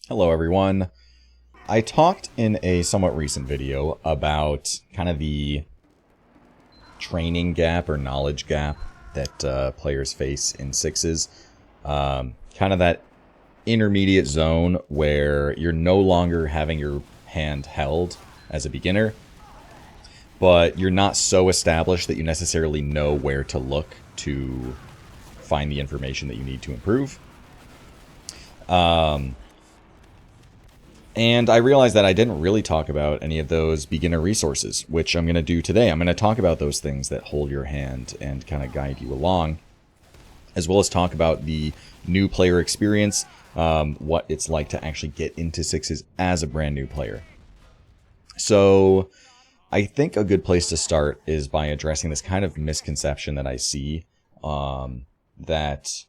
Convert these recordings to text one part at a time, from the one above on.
Hello everyone. I talked in a somewhat recent video about kind of the training gap or knowledge gap that players face in sixes. Kind of that intermediate zone where you're no longer having your hand held as a beginner, but you're not so established that you necessarily know where to look to find the information that you need to improve. And I realized that I didn't really talk about any of those beginner resources, which I'm going to do today. I'm going to talk about those things that hold your hand and kind of guide you along, as well as talk about the new player experience, what it's like to actually get into sixes as a brand new player. So I think a good place to start is by addressing this kind of misconception that I see, that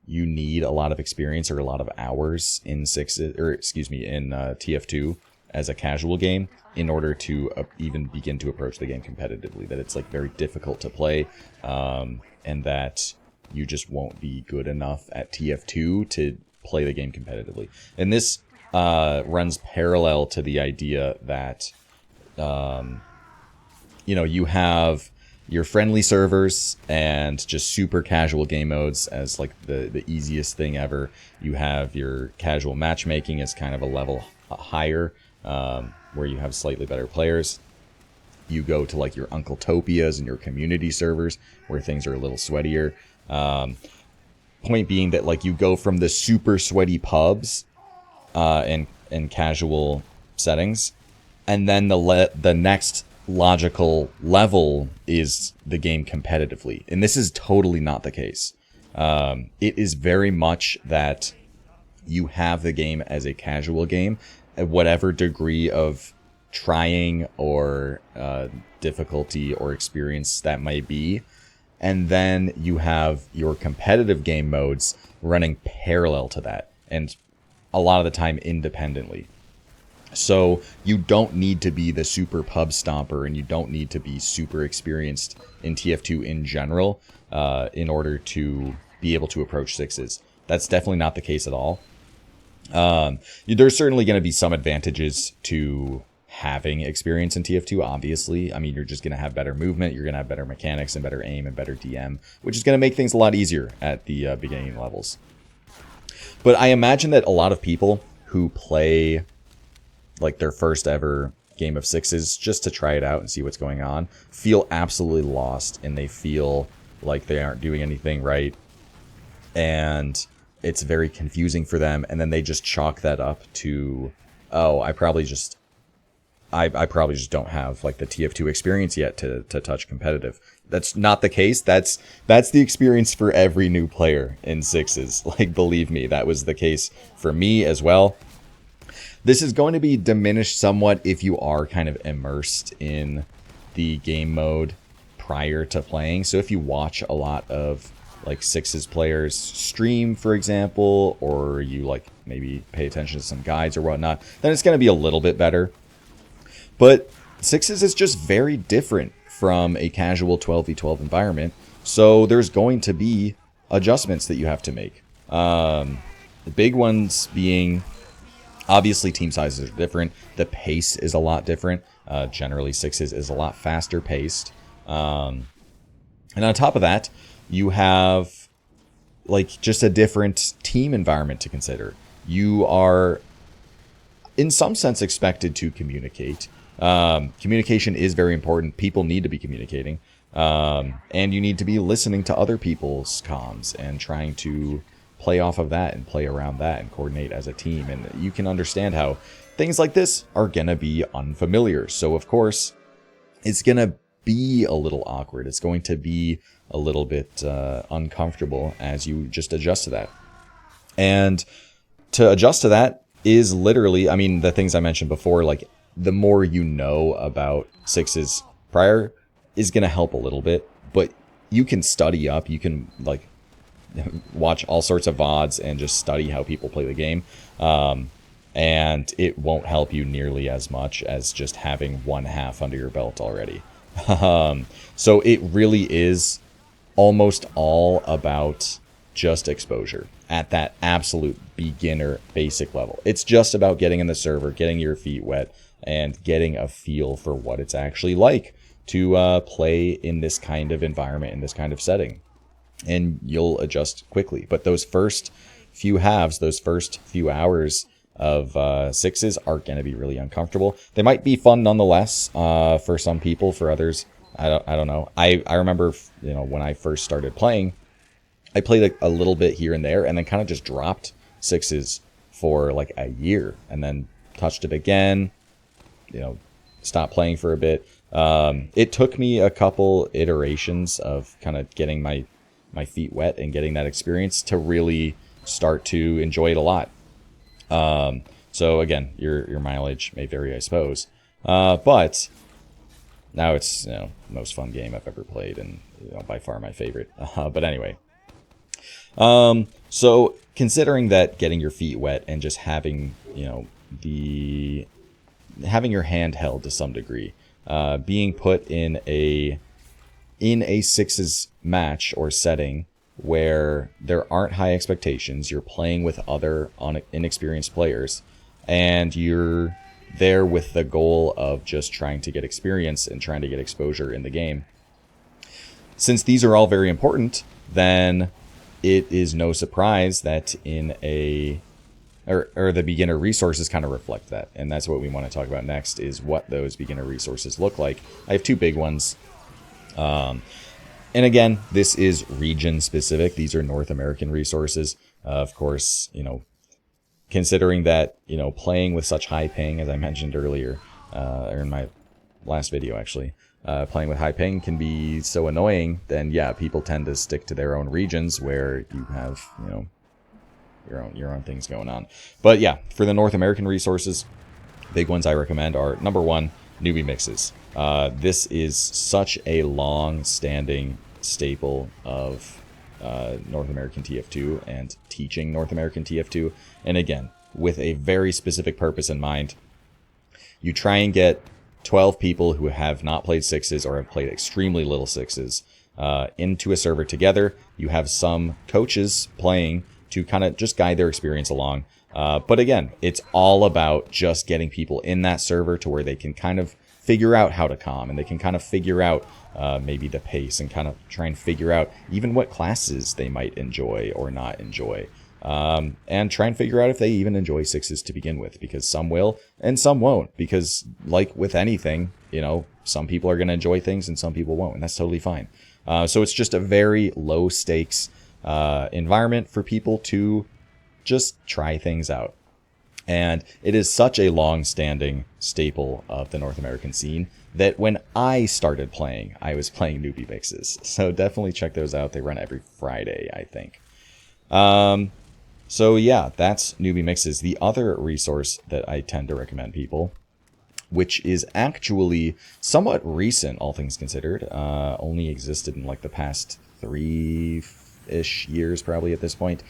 you need a lot of experience or a lot of hours in sixes, or excuse me, in TF2 as a casual game in order to even begin to approach the game competitively. That it's like very difficult to play, and that you just won't be good enough at TF2 to play the game competitively. And this runs parallel to the idea that you have your friendly servers and just super casual game modes as like the easiest thing ever. You have your casual matchmaking as kind of a level higher, where you have slightly better players. You go to like your Uncle Topias and your community servers where things are a little sweatier. Point being that like you go from the super sweaty pubs and casual settings, and then the next logical level is the game competitively. And this is totally not the case. It is very much that you have the game as a casual game at whatever degree of trying or difficulty or experience that might be. And then you have your competitive game modes running parallel to that, and a lot of the time independently. So you don't need to be the super pub stomper, and you don't need to be super experienced in TF2 in general in order to be able to approach sixes. That's definitely not the case at all. There's certainly going to be some advantages to having experience in TF2, obviously. I mean, you're just going to have better movement, you're going to have better mechanics and better aim and better DM, which is going to make things a lot easier at the beginning levels. But I imagine that a lot of people who play like their first ever game of sixes just to try it out and see what's going on feel absolutely lost, and they feel like they aren't doing anything right, and it's very confusing for them. And then they just chalk that up to, oh, I probably just don't have like the TF2 experience yet to touch competitive. That's not the case. That's the experience for every new player in sixes. Like, believe me, that was the case for me as well. This is going to be diminished somewhat if you are kind of immersed in the game mode prior to playing. So if you watch a lot of like sixes players stream, for example, or you like maybe pay attention to some guides or whatnot, then it's going to be a little bit better. But sixes is just very different from a casual 12v12 environment. So there's going to be adjustments that you have to make. The big ones being, obviously, team sizes are different. The pace is a lot different. Generally, sixes is a lot faster paced. And on top of that, you have like just a different team environment to consider. You are, in some sense, expected to communicate. Communication is very important. People need to be communicating. And you need to be listening to other people's comms and trying to play off of that and play around that and coordinate as a team. And you can understand how things like this are going to be unfamiliar. So, of course, it's going to be a little awkward. It's going to be a little bit uncomfortable as you just adjust to that. And to adjust to that is literally, I mean, the things I mentioned before, like the more you know about sixes prior is going to help a little bit, but you can study up. You can like watch all sorts of VODs and just study how people play the game. And it won't help you nearly as much as just having one half under your belt already. So it really is almost all about just exposure. at that absolute beginner basic level. It's just about getting in the server, getting your feet wet, and getting a feel for what it's actually like to play in this kind of environment, in this kind of setting. And you'll adjust quickly. But those first few halves, those first few hours of sixes are going to be really uncomfortable. They might be fun nonetheless for some people. For others, I don't know. I remember, when I first started playing, I played a little bit here and there, and then kind of just dropped sixes for like a year, and then touched it again. Stopped playing for a bit. It took me a couple iterations of kind of getting my feet wet and getting that experience to really start to enjoy it a lot. So again, your mileage may vary, I suppose. But now it's most fun game I've ever played, and by far my favorite. But anyway. So considering that getting your feet wet and just having, having your hand held to some degree, being put in a sixes match or setting where there aren't high expectations, you're playing with other inexperienced players, and you're there with the goal of just trying to get experience and trying to get exposure in the game. Since these are all very important, then it is no surprise that the beginner resources kind of reflect that. And that's what we want to talk about next, is what those beginner resources look like. I have two big ones. And again, this is region specific. These are North American resources. Of course, considering that, playing with such high ping, as I mentioned earlier, or in my last video actually, playing with high ping can be so annoying, then yeah, people tend to stick to their own regions where you have, your own things going on. But yeah, for the North American resources, big ones I recommend are, number one, Newbie Mixes. This is such a long-standing staple of North American TF2 and teaching North American TF2. And again, with a very specific purpose in mind. You try and get 12 people who have not played sixes or have played extremely little sixes into a server together. You have some coaches playing to kind of just guide their experience along. But again, it's all about just getting people in that server to where they can kind of figure out how to comm, and they can kind of figure out maybe the pace, and kind of try and figure out even what classes they might enjoy or not enjoy. And try and figure out if they even enjoy sixes to begin with, because some will and some won't, because like with anything, some people are going to enjoy things and some people won't, and that's totally fine. So it's just a very low stakes environment for people to just try things out. And it is such a long-standing staple of the North American scene that when I started playing, I was playing Newbie Mixes. So definitely check those out. They run every Friday, I think. So yeah, that's Newbie Mixes. The other resource that I tend to recommend people, which is actually somewhat recent, all things considered, only existed in like the past 3-ish years probably at this point.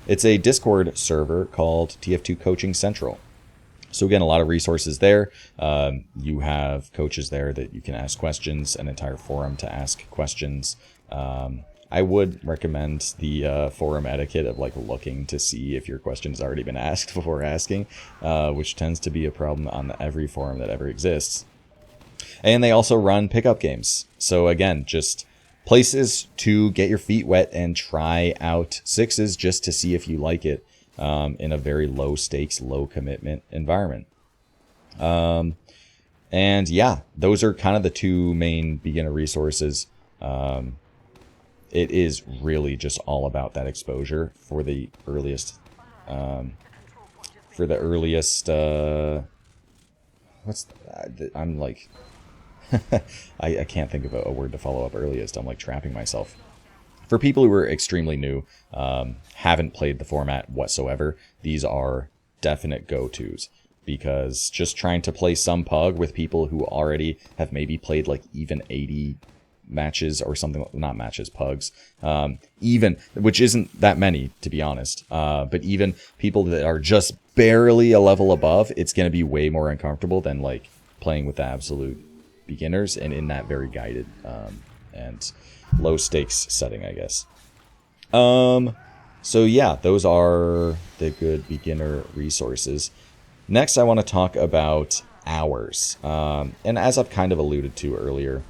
It's a Discord server called TF2 Coaching Central. So again, a lot of resources there. You have coaches there that you can ask questions, an entire forum to ask questions. I would recommend the forum etiquette of like looking to see if your question has already been asked before asking, which tends to be a problem on every forum that ever exists. And they also run pickup games. So again, just places to get your feet wet and try out sixes just to see if you like it in a very low stakes, low commitment environment. And yeah, those are kind of the two main beginner resources. It is really just all about that exposure for the earliest, I'm like, I can't think of a word to follow up earliest. I'm like trapping myself. For people who are extremely new, haven't played the format whatsoever, these are definite go-tos, because just trying to play some pug with people who already have maybe played like even 80 matches or something, not matches, pugs, even, which isn't that many to be honest, but even people that are just barely a level above, it's going to be way more uncomfortable than like playing with the absolute beginners and in that very guided and low stakes setting, I guess. So yeah, those are the good beginner resources. Next, I want to talk about hours. And as I've kind of alluded to earlier,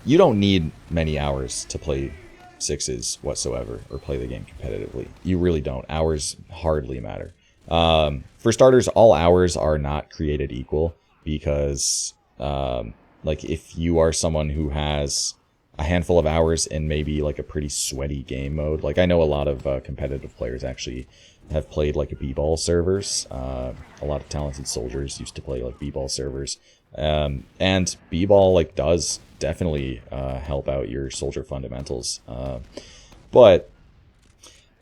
you don't need many hours to play sixes whatsoever or play the game competitively. You really don't. Hours hardly matter. For starters, all hours are not created equal because, like, if you are someone who has a handful of hours in maybe like a pretty sweaty game mode, like I know a lot of competitive players actually have played like a b-ball servers. A lot of talented soldiers used to play like b-ball servers, and b-ball like does definitely help out your soldier fundamentals. But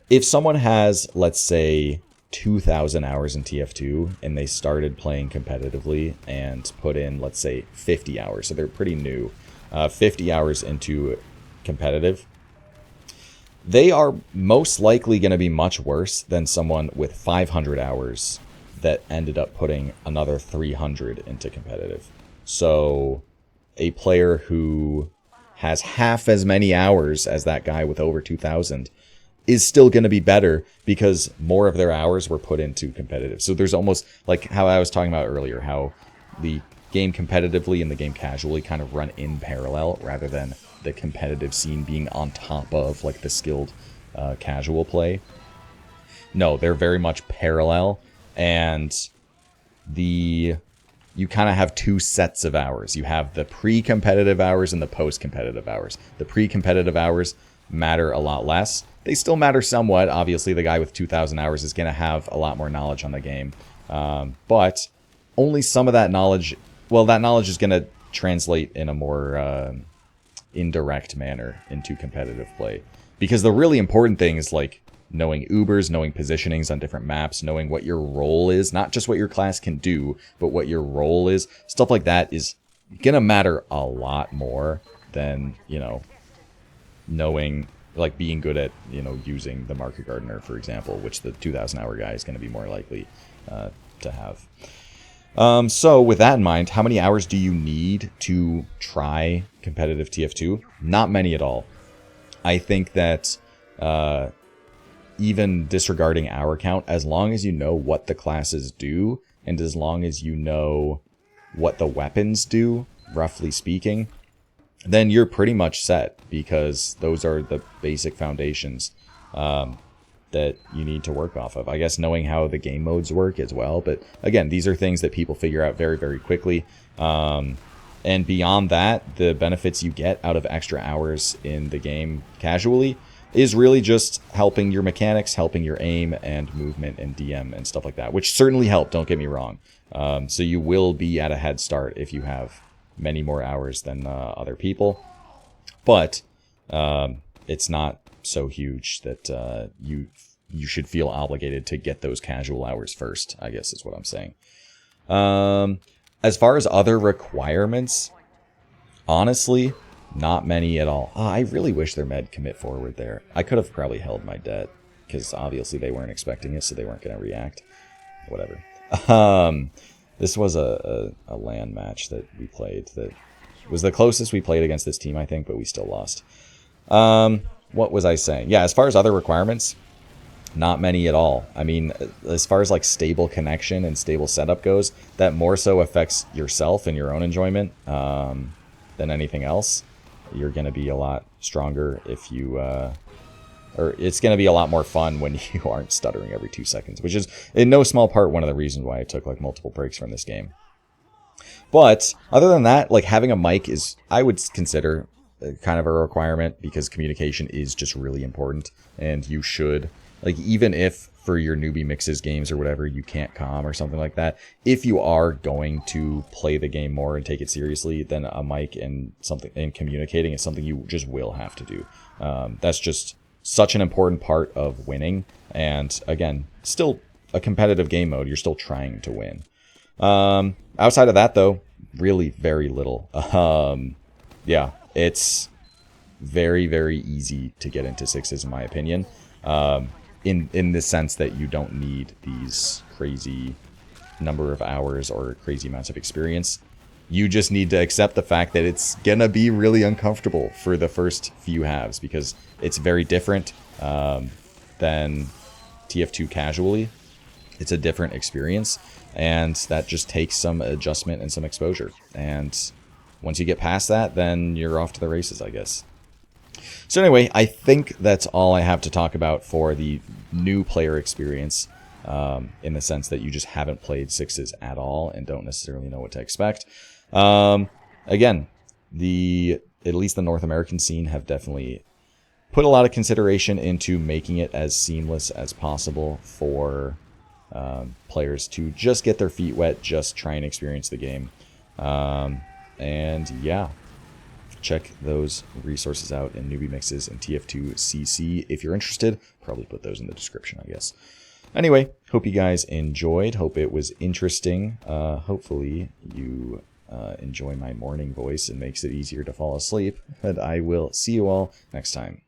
if someone has, let's say, 2,000 hours in TF2 and they started playing competitively and put in, let's say, 50 hours, so they're pretty new, 50 hours into competitive, they are most likely going to be much worse than someone with 500 hours that ended up putting another 300 into competitive. So a player who has half as many hours as that guy with over 2,000 is still going to be better because more of their hours were put into competitive. So there's almost like how I was talking about earlier, how the game competitively and the game casually kind of run in parallel rather than the competitive scene being on top of like the skilled casual play. No, they're very much parallel, and you kind of have two sets of hours. You have the pre-competitive hours and the post-competitive hours. The pre-competitive hours matter a lot less. They still matter somewhat. Obviously, the guy with 2,000 hours is going to have a lot more knowledge on the game. But only some of that knowledge, well, that knowledge is going to translate in a more indirect manner into competitive play. Because the really important thing is like knowing Ubers, knowing positionings on different maps, knowing what your role is, not just what your class can do, but what your role is. Stuff like that is going to matter a lot more than, you know, knowing, like being good at, you know, using the market gardener, for example, which the 2,000 hour guy is going to be more likely to have. So with that in mind, how many hours do you need to try competitive TF2? Not many at all. I think that even disregarding hour count, as long as you know what the classes do, and as long as you know what the weapons do, roughly speaking, then you're pretty much set, because those are the basic foundations that you need to work off of. I guess knowing how the game modes work as well, but again, these are things that people figure out very, very quickly. And beyond that, the benefits you get out of extra hours in the game casually is really just helping your mechanics, helping your aim and movement and DM and stuff like that, which certainly help, don't get me wrong. So you will be at a head start if you have many more hours than other people, but it's not so huge that you should feel obligated to get those casual hours first, I guess is what I'm saying. As far as other requirements, honestly, not many at all. I really wish their med commit forward there. I could have probably held my debt, because obviously they weren't expecting it, so they weren't going to react. Whatever. This was a LAN match that we played that was the closest we played against this team, I think, but we still lost. What was I saying? Yeah, as far as other requirements, not many at all. I mean, as far as like stable connection and stable setup goes, that more so affects yourself and your own enjoyment than anything else. You're going to be a lot stronger if you... or it's going to be a lot more fun when you aren't stuttering every 2 seconds, which is in no small part one of the reasons why I took like multiple breaks from this game. But other than that, like having a mic is, I would consider kind of a requirement, because communication is just really important, and you should, like, even if for your Newbie Mixes games or whatever you can't comm or something like that, if you are going to play the game more and take it seriously, then a mic and something and communicating is something you just will have to do. That's just such an important part of winning, and again, still a competitive game mode, you're still trying to win. Outside of that, though, really very little. Yeah, it's very, very easy to get into sixes, in my opinion, in the sense that you don't need these crazy number of hours or crazy amounts of experience. You just need to accept the fact that it's gonna be really uncomfortable for the first few halves, because it's very different. than TF2 casually. It's a different experience, and that just takes some adjustment and some exposure. And once you get past that, then you're off to the races, I guess. So anyway, I think that's all I have to talk about for the new player experience, in the sense that you just haven't played sixes at all and don't necessarily know what to expect. Again, at least the North American scene have definitely put a lot of consideration into making it as seamless as possible for players to just get their feet wet, just try and experience the game. And yeah, check those resources out in Newbie Mixes and TF2 CC if you're interested. Probably put those in the description, I guess. Anyway, hope you guys enjoyed. Hope it was interesting. Hopefully you enjoy my morning voice and makes it easier to fall asleep. And I will see you all next time.